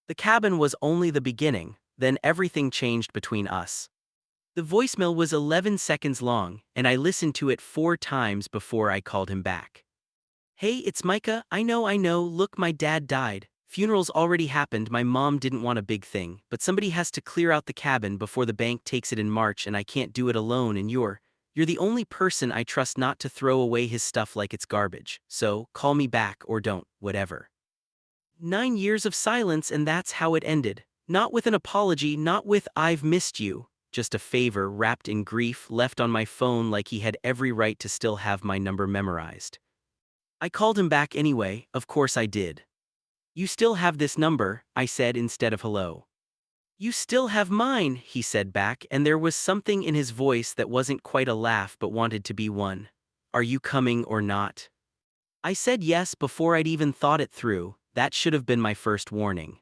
The cabin was only the beginning, then everything changed between us. The voicemail was 11 seconds long, and I listened to it 4 times before I called him back. Hey, it's Micah. I know, look, my dad died. Funeral's already happened. My mom didn't want a big thing, but somebody has to clear out the cabin before the bank takes it in March, and I can't do it alone, and you're the only person I trust not to throw away his stuff like it's garbage. So, call me back or don't, whatever. 9 years of silence, and that's how it ended. Not with an apology, not with "I've missed you," just a favor wrapped in grief left on my phone like he had every right to still have my number memorized. I called him back anyway, of course I did. "You still have this number," I said instead of hello. "You still have mine," he said back, and there was something in his voice that wasn't quite a laugh but wanted to be one. "Are you coming or not?" I said yes before I'd even thought it through. That should have been my first warning.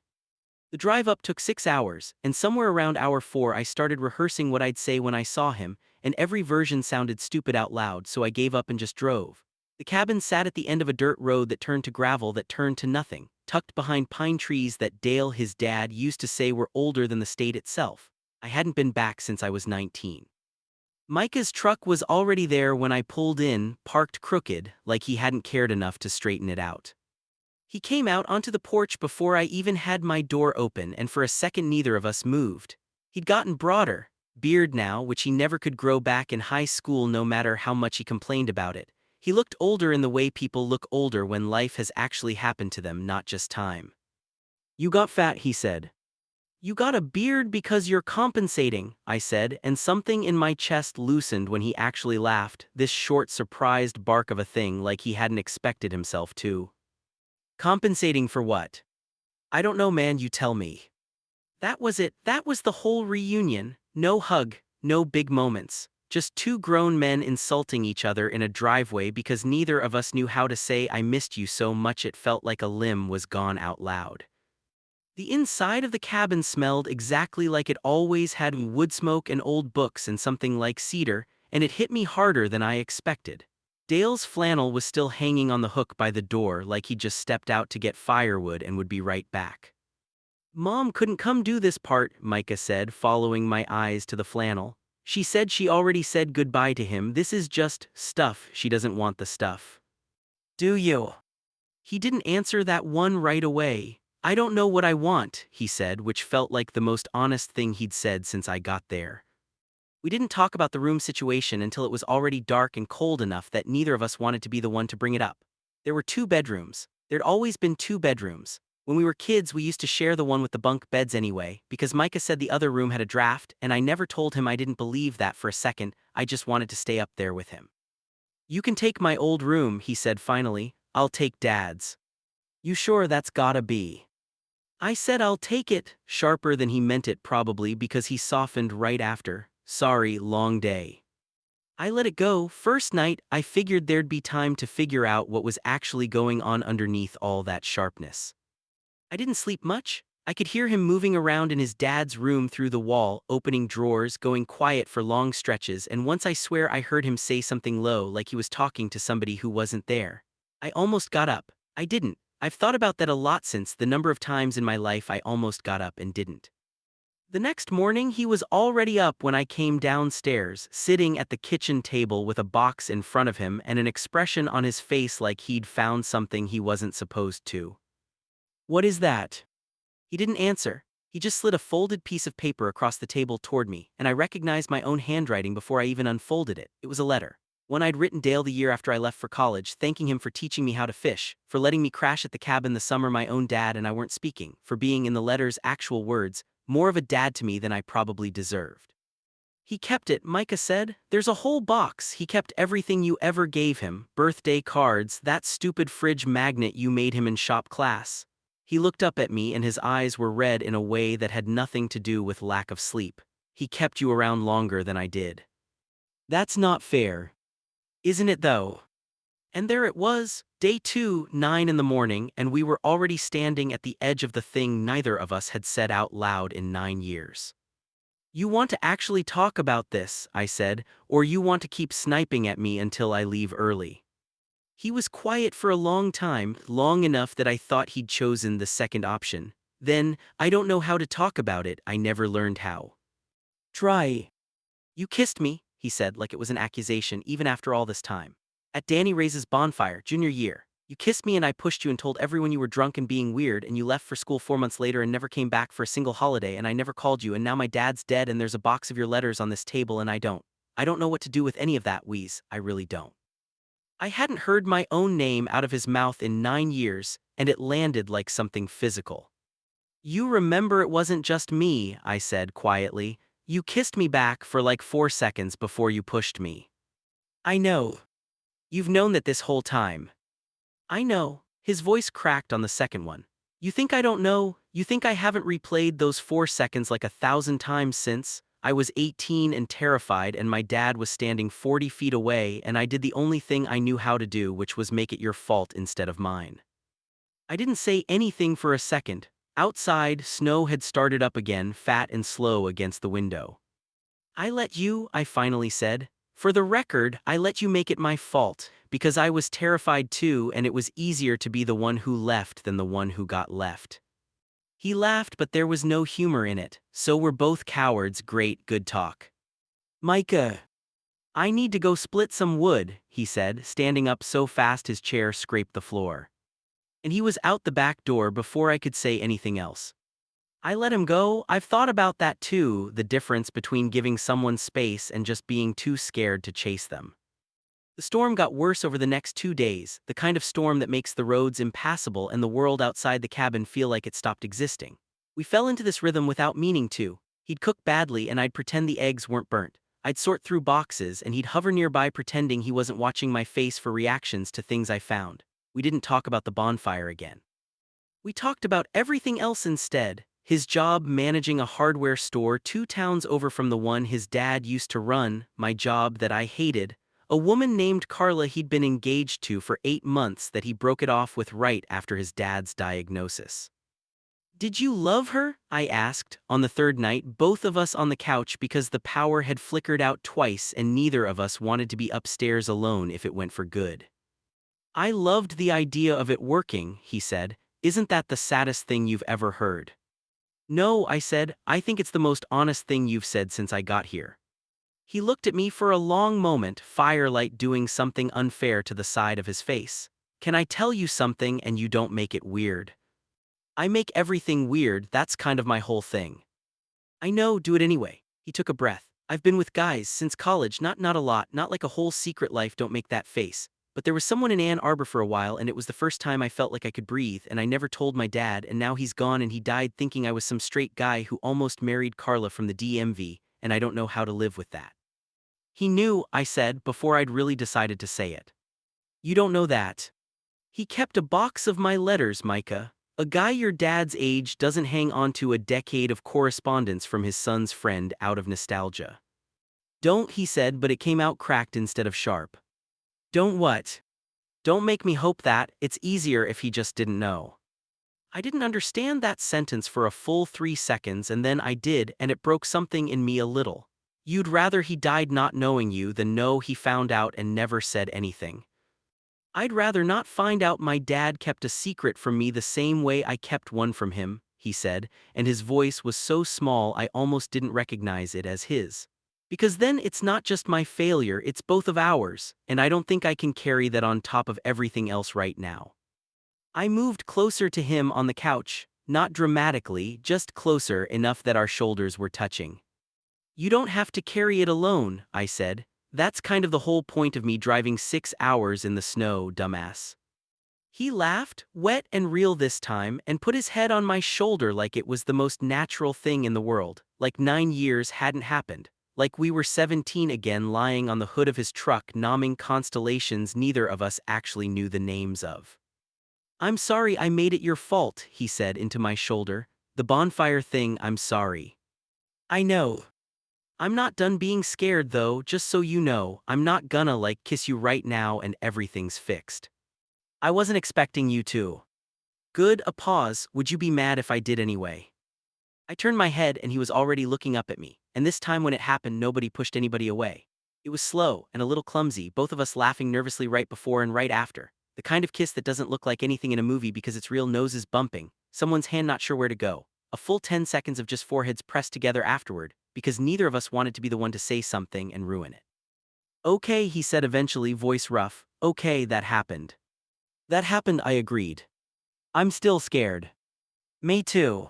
The drive up took 6 hours, and somewhere around hour 4 I started rehearsing what I'd say when I saw him, and every version sounded stupid out loud, so I gave up and just drove. The cabin sat at the end of a dirt road that turned to gravel that turned to nothing, tucked behind pine trees that Dale, his dad, used to say were older than the state itself. I hadn't been back since I was 19. Micah's truck was already there when I pulled in, parked crooked, like he hadn't cared enough to straighten it out. He came out onto the porch before I even had my door open, and for a second neither of us moved. He'd gotten broader, beard now, which he never could grow back in high school no matter how much he complained about it. He looked older in the way people look older when life has actually happened to them, not just time. "You got fat," he said. "You got a beard because you're compensating," I said, and something in my chest loosened when he actually laughed, this short, surprised bark of a thing like he hadn't expected himself to. "Compensating for what?" "I don't know, man, you tell me." That was it. That was the whole reunion. No hug, no big moments. Just two grown men insulting each other in a driveway because neither of us knew how to say "I missed you" so much it felt like a limb was gone out loud. The inside of the cabin smelled exactly like it always had: wood smoke and old books and something like cedar, and it hit me harder than I expected. Dale's flannel was still hanging on the hook by the door like he'd just stepped out to get firewood and would be right back. "Mom couldn't come do this part," Micah said, following my eyes to the flannel. "She said she already said goodbye to him. This is just stuff. She doesn't want the stuff." "Do you?" He didn't answer that one right away. "I don't know what I want," he said, which felt like the most honest thing he'd said since I got there. We didn't talk about the room situation until it was already dark and cold enough that neither of us wanted to be the one to bring it up. There were 2 bedrooms. There'd always been 2 bedrooms. When we were kids, we used to share the one with the bunk beds anyway, because Micah said the other room had a draft, and I never told him I didn't believe that for a second. I just wanted to stay up there with him. "You can take my old room," he said finally. "I'll take Dad's." "You sure that's gotta be?" I said I'll take it, sharper than he meant it, probably because he softened right after. "Sorry, long day." I let it go. First night, I figured there'd be time to figure out what was actually going on underneath all that sharpness. I didn't sleep much. I could hear him moving around in his dad's room through the wall, opening drawers, going quiet for long stretches, and once I swear I heard him say something low like he was talking to somebody who wasn't there. I almost got up. I didn't. I've thought about that a lot since, the number of times in my life I almost got up and didn't. The next morning, he was already up when I came downstairs, sitting at the kitchen table with a box in front of him and an expression on his face like he'd found something he wasn't supposed to. "What is that?" He didn't answer. He just slid a folded piece of paper across the table toward me, and I recognized my own handwriting before I even unfolded it. It was a letter. One I'd written Dale the year after I left for college, thanking him for teaching me how to fish, for letting me crash at the cabin the summer my own dad and I weren't speaking, for being, in the letter's actual words, more of a dad to me than I probably deserved. "He kept it," Micah said. "There's a whole box. He kept everything you ever gave him. Birthday cards, that stupid fridge magnet you made him in shop class." He looked up at me and his eyes were red in a way that had nothing to do with lack of sleep. "He kept you around longer than I did." "That's not fair." "Isn't it though?" And there it was, day 2, 9 in the morning, and we were already standing at the edge of the thing neither of us had said out loud in 9 years. "You want to actually talk about this," I said, "or you want to keep sniping at me until I leave early?" He was quiet for a long time, long enough that I thought he'd chosen the second option. Then, I don't know how to talk about it, I never learned how. Try. You kissed me, he said like it was an accusation even after all this time. At Danny Ray's bonfire, junior year. You kissed me and I pushed you and told everyone you were drunk and being weird and you left for school 4 months later and never came back for a single holiday and I never called you and now my dad's dead and there's a box of your letters on this table and I don't know what to do with any of that, Wheeze, I really don't. I hadn't heard my own name out of his mouth in 9 years and it landed like something physical. You remember it wasn't just me, I said quietly. You kissed me back for like 4 seconds before you pushed me. I know. You've known that this whole time. I know. His voice cracked on the second one. You think I don't know? You think I haven't replayed those 4 seconds like 1,000 times since? I was 18 and terrified and my dad was standing 40 feet away and I did the only thing I knew how to do, which was make it your fault instead of mine. I didn't say anything for a second. Outside, snow had started up again, fat and slow against the window. I let you, I finally said. For the record, I let you make it my fault, because I was terrified too and it was easier to be the one who left than the one who got left. He laughed but there was no humor in it, so we're both cowards, great, good talk. Micah. I need to go split some wood, he said, standing up so fast his chair scraped the floor. And he was out the back door before I could say anything else. I let him go. I've thought about that too, the difference between giving someone space and just being too scared to chase them. The storm got worse over the next 2 days, the kind of storm that makes the roads impassable and the world outside the cabin feel like it stopped existing. We fell into this rhythm without meaning to. He'd cook badly and I'd pretend the eggs weren't burnt. I'd sort through boxes and he'd hover nearby pretending he wasn't watching my face for reactions to things I found. We didn't talk about the bonfire again. We talked about everything else instead. His job managing a hardware store 2 towns over from the one his dad used to run, my job that I hated, a woman named Carla he'd been engaged to for 8 months that he broke it off with right after his dad's diagnosis. Did you love her? I asked, on the third night, both of us on the couch because the power had flickered out twice and neither of us wanted to be upstairs alone if it went for good. I loved the idea of it working, he said. Isn't that the saddest thing you've ever heard? No, I said, I think it's the most honest thing you've said since I got here. He looked at me for a long moment, firelight doing something unfair to the side of his face. Can I tell you something and you don't make it weird? I make everything weird, that's kind of my whole thing. I know, do it anyway. He took a breath. I've been with guys since college, not a lot, not like a whole secret life, don't make that face. But there was someone in Ann Arbor for a while and it was the first time I felt like I could breathe and I never told my dad and now he's gone and he died thinking I was some straight guy who almost married Carla from the DMV and I don't know how to live with that. He knew, I said, before I'd really decided to say it. You don't know that. He kept a box of my letters, Micah. A guy your dad's age doesn't hang on to a decade of correspondence from his son's friend out of nostalgia. Don't, he said, but it came out cracked instead of sharp. Don't what? Don't make me hope that, it's easier if he just didn't know. I didn't understand that sentence for a full 3 seconds and then I did and it broke something in me a little. You'd rather he died not knowing you than know he found out and never said anything. I'd rather not find out my dad kept a secret from me the same way I kept one from him, he said, and his voice was so small I almost didn't recognize it as his. Because then it's not just my failure, it's both of ours, and I don't think I can carry that on top of everything else right now. I moved closer to him on the couch, not dramatically, just closer enough that our shoulders were touching. You don't have to carry it alone, I said. That's kind of the whole point of me driving 6 hours in the snow, dumbass. He laughed, wet and real this time, and put his head on my shoulder like it was the most natural thing in the world, like 9 years hadn't happened. Like we were 17 again lying on the hood of his truck nomming constellations neither of us actually knew the names of. I'm sorry I made it your fault, he said into my shoulder. The bonfire thing, I'm sorry. I know. I'm not done being scared though, just so you know, I'm not gonna like kiss you right now and everything's fixed. I wasn't expecting you to. Good, a pause, would you be mad if I did anyway? I turned my head and he was already looking up at me, and this time when it happened nobody pushed anybody away. It was slow and a little clumsy, both of us laughing nervously right before and right after, the kind of kiss that doesn't look like anything in a movie because it's real noses bumping, someone's hand not sure where to go, a full 10 seconds of just foreheads pressed together afterward, because neither of us wanted to be the one to say something and ruin it. Okay, he said eventually, voice rough. Okay, that happened. That happened, I agreed. I'm still scared. Me too.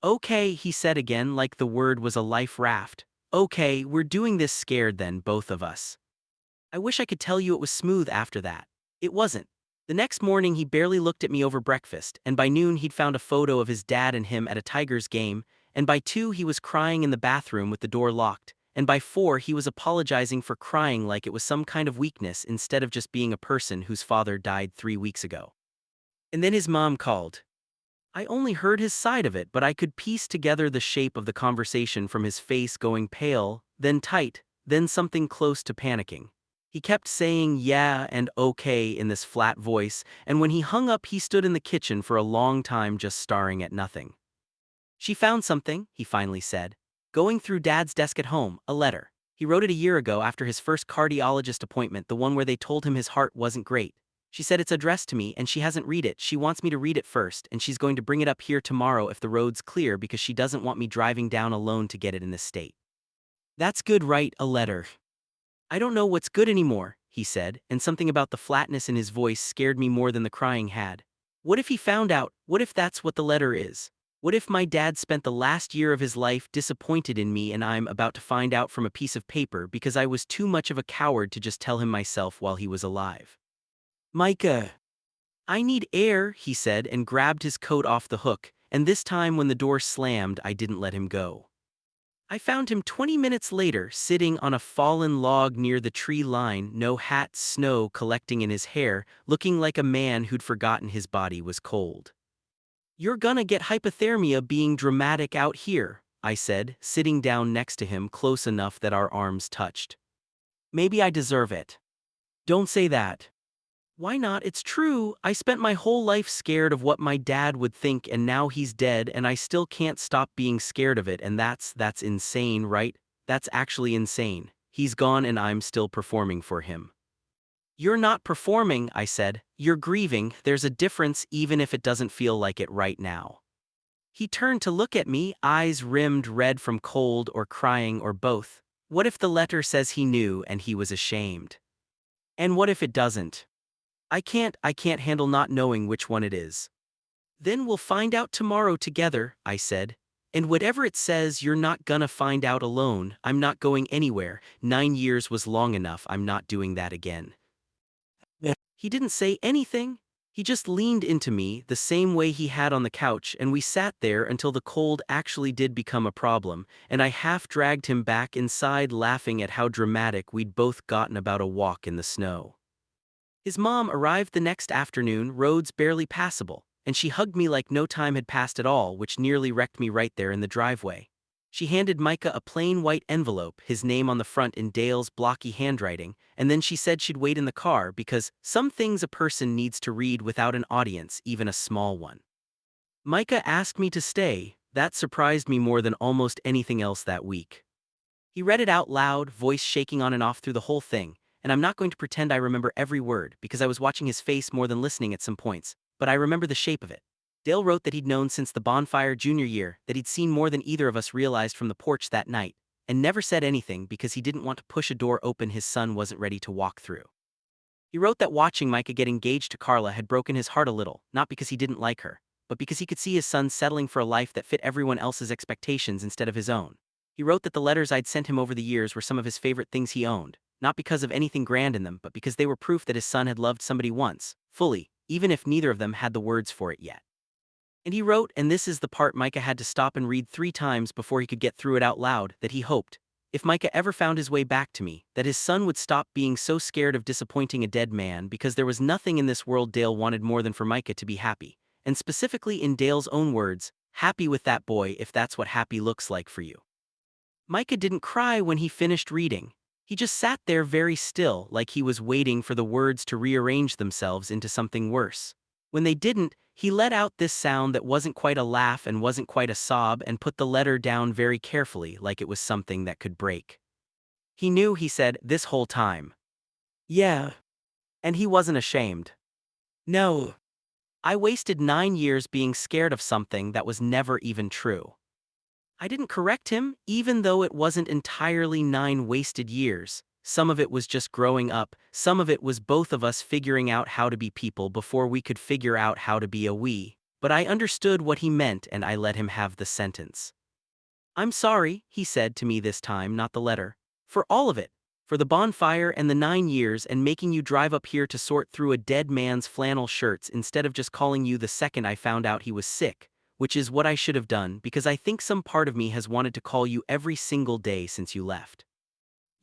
Okay, he said again like the word was a life raft. Okay, we're doing this scared then, both of us. I wish I could tell you it was smooth after that. It wasn't. The next morning he barely looked at me over breakfast, and by noon he'd found a photo of his dad and him at a Tigers game, and by 2 he was crying in the bathroom with the door locked, and by 4 he was apologizing for crying like it was some kind of weakness instead of just being a person whose father died 3 weeks ago. And then his mom called. I only heard his side of it, but I could piece together the shape of the conversation from his face going pale, then tight, then something close to panicking. He kept saying yeah and okay in this flat voice, and when he hung up he stood in the kitchen for a long time just staring at nothing. She found something, he finally said. Going through Dad's desk at home, a letter. He wrote it a year ago after his first cardiologist appointment, the one where they told him his heart wasn't great. She said it's addressed to me and she hasn't read it. She wants me to read it first, and she's going to bring it up here tomorrow if the road's clear because she doesn't want me driving down alone to get it in this state. That's good, right? A letter. I don't know what's good anymore, he said, and something about the flatness in his voice scared me more than the crying had. What if he found out? What if that's what the letter is? What if my dad spent the last year of his life disappointed in me and I'm about to find out from a piece of paper because I was too much of a coward to just tell him myself while he was alive? Micah. I need air, he said and grabbed his coat off the hook, and this time when the door slammed I didn't let him go. I found him 20 minutes later, sitting on a fallen log near the tree line, no hat, snow collecting in his hair, looking like a man who'd forgotten his body was cold. You're gonna get hypothermia being dramatic out here, I said, sitting down next to him close enough that our arms touched. Maybe I deserve it. Don't say that. Why not? It's true. I spent my whole life scared of what my dad would think, and now he's dead and I still can't stop being scared of it, and that's insane, right? That's actually insane. He's gone and I'm still performing for him. You're not performing, I said. You're grieving. There's a difference even if it doesn't feel like it right now. He turned to look at me, eyes rimmed red from cold or crying or both. What if the letter says he knew and he was ashamed? And what if it doesn't? I can't handle not knowing which one it is. Then we'll find out tomorrow together, I said. And whatever it says, you're not gonna find out alone. I'm not going anywhere. 9 years was long enough. I'm not doing that again. He didn't say anything. He just leaned into me the same way he had on the couch, and we sat there until the cold actually did become a problem, and I half dragged him back inside laughing at how dramatic we'd both gotten about a walk in the snow. His mom arrived the next afternoon, roads barely passable, and she hugged me like no time had passed at all, which nearly wrecked me right there in the driveway. She handed Micah a plain white envelope, his name on the front in Dale's blocky handwriting, and then she said she'd wait in the car because some things a person needs to read without an audience, even a small one. Micah asked me to stay. That surprised me more than almost anything else that week. He read it out loud, voice shaking on and off through the whole thing, and I'm not going to pretend I remember every word because I was watching his face more than listening at some points, but I remember the shape of it. Dale wrote that he'd known since the bonfire junior year, that he'd seen more than either of us realized from the porch that night, and never said anything because he didn't want to push a door open his son wasn't ready to walk through. He wrote that watching Micah get engaged to Carla had broken his heart a little, not because he didn't like her, but because he could see his son settling for a life that fit everyone else's expectations instead of his own. He wrote that the letters I'd sent him over the years were some of his favorite things he owned, not because of anything grand in them, but because they were proof that his son had loved somebody once, fully, even if neither of them had the words for it yet. And he wrote, and this is the part Micah had to stop and read 3 times before he could get through it out loud, that he hoped, if Micah ever found his way back to me, that his son would stop being so scared of disappointing a dead man, because there was nothing in this world Dale wanted more than for Micah to be happy, and specifically in Dale's own words, happy with that boy if that's what happy looks like for you. Micah didn't cry when he finished reading. He just sat there very still, like he was waiting for the words to rearrange themselves into something worse. When they didn't, he let out this sound that wasn't quite a laugh and wasn't quite a sob and put the letter down very carefully like it was something that could break. He knew, he said, this whole time. Yeah. And he wasn't ashamed. No. I wasted 9 years being scared of something that was never even true. I didn't correct him, even though it wasn't entirely 9 wasted years. Some of it was just growing up, some of it was both of us figuring out how to be people before we could figure out how to be a we. But I understood what he meant and I let him have the sentence. "I'm sorry," he said to me this time, not the letter. "For all of it. For the bonfire and the 9 years and making you drive up here to sort through a dead man's flannel shirts instead of just calling you the second I found out he was sick, which is what I should have done because I think some part of me has wanted to call you every single day since you left.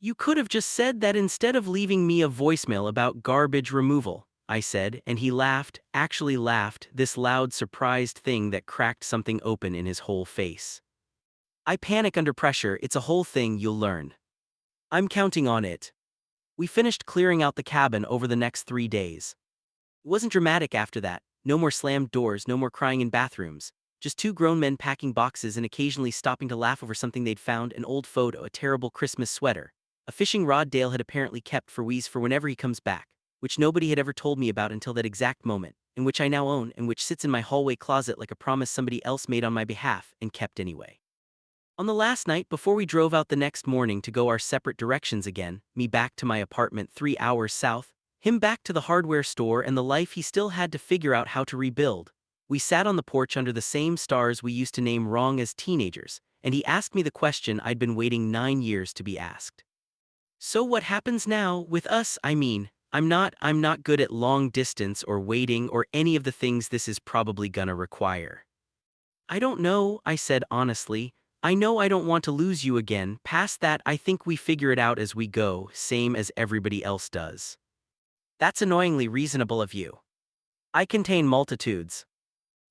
You could have just said that instead of leaving me a voicemail about garbage removal," I said, and he laughed, actually laughed, this loud surprised thing that cracked something open in his whole face. "I panic under pressure, it's a whole thing, you'll learn. I'm counting on it." We finished clearing out the cabin over the next 3 days. It wasn't dramatic after that, no more slammed doors, no more crying in bathrooms. Just two grown men packing boxes and occasionally stopping to laugh over something they'd found, an old photo, a terrible Christmas sweater, a fishing rod Dale had apparently kept for Wheeze for whenever he comes back, which nobody had ever told me about until that exact moment, and which I now own and which sits in my hallway closet like a promise somebody else made on my behalf and kept anyway. On the last night before we drove out the next morning to go our separate directions again, me back to my apartment 3 hours south, him back to the hardware store and the life he still had to figure out how to rebuild, we sat on the porch under the same stars we used to name wrong as teenagers, and he asked me the question I'd been waiting 9 years to be asked. "So what happens now, with us? I mean, I'm not good at long distance or waiting or any of the things this is probably gonna require." "I don't know," I said honestly. "I know I don't want to lose you again. Past that, I think we figure it out as we go, same as everybody else does." "That's annoyingly reasonable of you. I contain multitudes."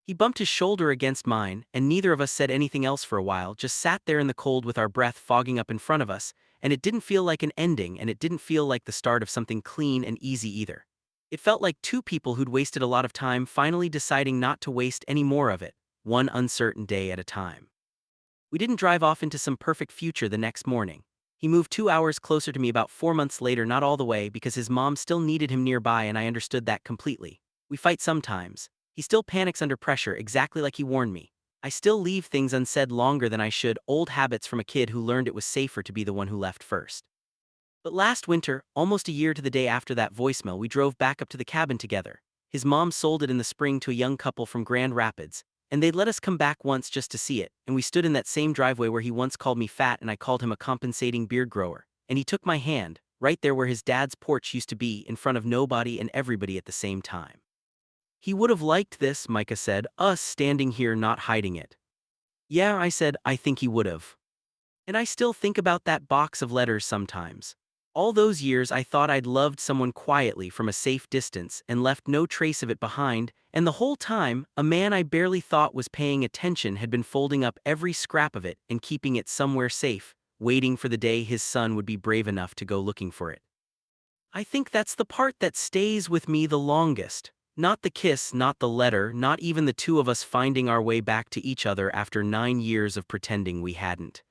He bumped his shoulder against mine, and neither of us said anything else for a while, just sat there in the cold with our breath fogging up in front of us, and it didn't feel like an ending and it didn't feel like the start of something clean and easy either. It felt like two people who'd wasted a lot of time finally deciding not to waste any more of it, one uncertain day at a time. We didn't drive off into some perfect future the next morning. He moved 2 hours closer to me about 4 months later, not all the way because his mom still needed him nearby and I understood that completely. We fight sometimes. He still panics under pressure, exactly like he warned me. I still leave things unsaid longer than I should, old habits from a kid who learned it was safer to be the one who left first. But last winter, almost a year to the day after that voicemail, we drove back up to the cabin together. His mom sold it in the spring to a young couple from Grand Rapids, and they'd let us come back once just to see it, and we stood in that same driveway where he once called me fat and I called him a compensating beard grower, and he took my hand, right there where his dad's porch used to be, in front of nobody and everybody at the same time. "He would have liked this," Micah said, "us standing here not hiding it." "Yeah," I said, "I think he would have." And I still think about that box of letters sometimes. All those years I thought I'd loved someone quietly from a safe distance and left no trace of it behind, and the whole time, a man I barely thought was paying attention had been folding up every scrap of it and keeping it somewhere safe, waiting for the day his son would be brave enough to go looking for it. I think that's the part that stays with me the longest. Not the kiss, not the letter, not even the two of us finding our way back to each other after 9 years of pretending we hadn't.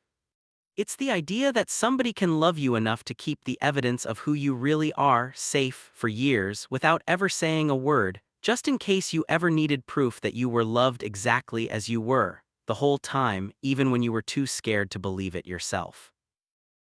It's the idea that somebody can love you enough to keep the evidence of who you really are safe for years without ever saying a word, just in case you ever needed proof that you were loved exactly as you were, the whole time, even when you were too scared to believe it yourself.